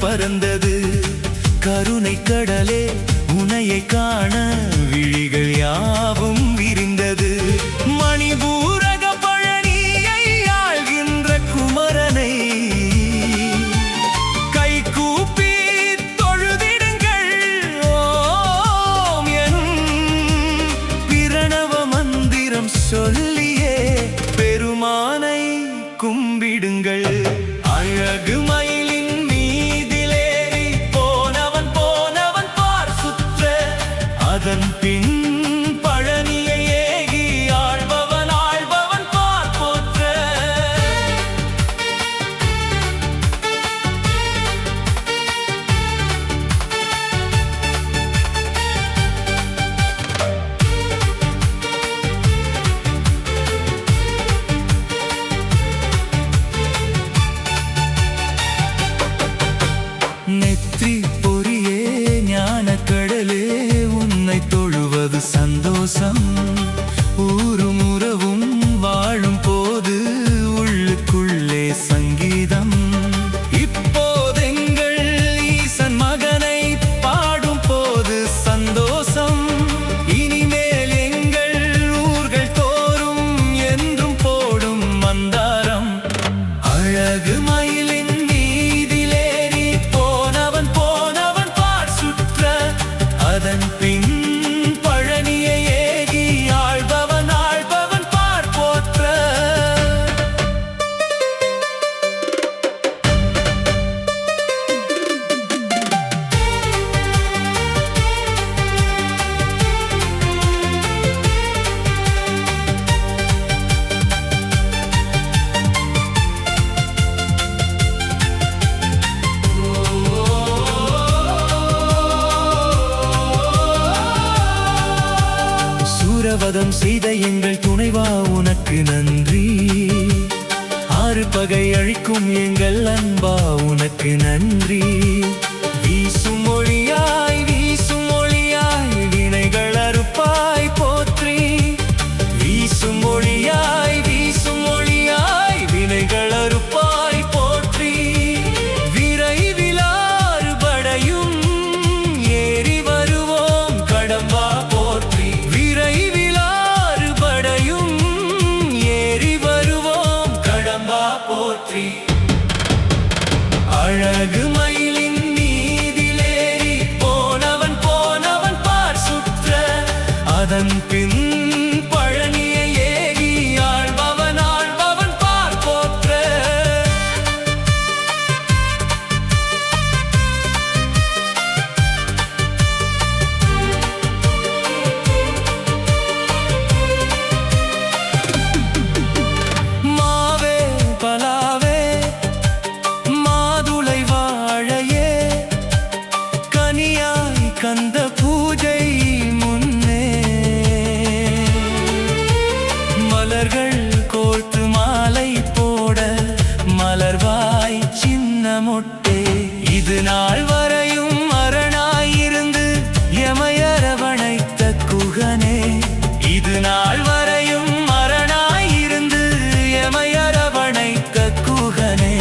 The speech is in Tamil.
பறந்தது. கருணை கடலே உனையை காண விழிகள் யாவும் விரிந்தது. மணிபூரக பழனியை ஆள்கின்ற குமரனை கைகூப்பி தொழுதிடுங்கள். ஓம் எனும் பிரணவ மந்திரம் சொல்லியே பெருமானை கும்பிடுங்கள். அழகு மயிலின் மீதிலேறி போனவன் பார் சுற்ற, அதன் பின் பழனியை ஏகி ஆள்பவன் பார் போற்ற. நெற்றி பொறியே ஞான கடலே உன்னை தொழுவது சந்தோஷம். ஊரும் உறவும் வாழும் போது உள்ளுக்குள்ளே சங்கீதம். இப்போதெங்கள் ஈசன் மகனை பாடும் போது சந்தோஷம். இனிமேல் எங்கள் ஊர்கள் தோறும் என்றும் போடும் மந்தாரம். அழகு மயிலின் மீதிலேறி போனவன் பார் சுற்ற, அதன் பின் பழனியை ஏகி ஆள்பவன் பார் போற்ற. சூரவதம் செய்த எங்கள் துணைவா உனக்கு நன்றி. ஆறு பகை அழிக்கும் எங்கள் அன்பா உனக்கு நன்றி. வீசும் மொழியாய் வினைகள் அறுப்பாய் போற்றி. வீசும் மொழியாய் வினைகள் அறுப்பாய் போற்றி. விரைவில் ஆறுபடையும் ஏறி வருவோம் கடம்பா போற்றி. விரைவில் ஆறுபடையும் ஏறி வருவோம் கடம்பா போற்றி. அழகு மயிலின் மீதிலேறி போனவன் பார் சுற்ற, அதன் பின் பழனியை ஏகி ஆள்பவன் பார் போற்ற. மாவே பலாவே மாதுளை வாழையே கனியாய் கந்த பூஜை முன்னே மலர்கள் கோர்த்து மாலை போட மலர்வாய் சின்ன மொட்டே. இது நாள் வரையும் அரணாயிருந்து எமையரவணைத்த குகனே. இது நாள் வரையும் அரணாயிருந்து எமையரவணைத்த குகனே.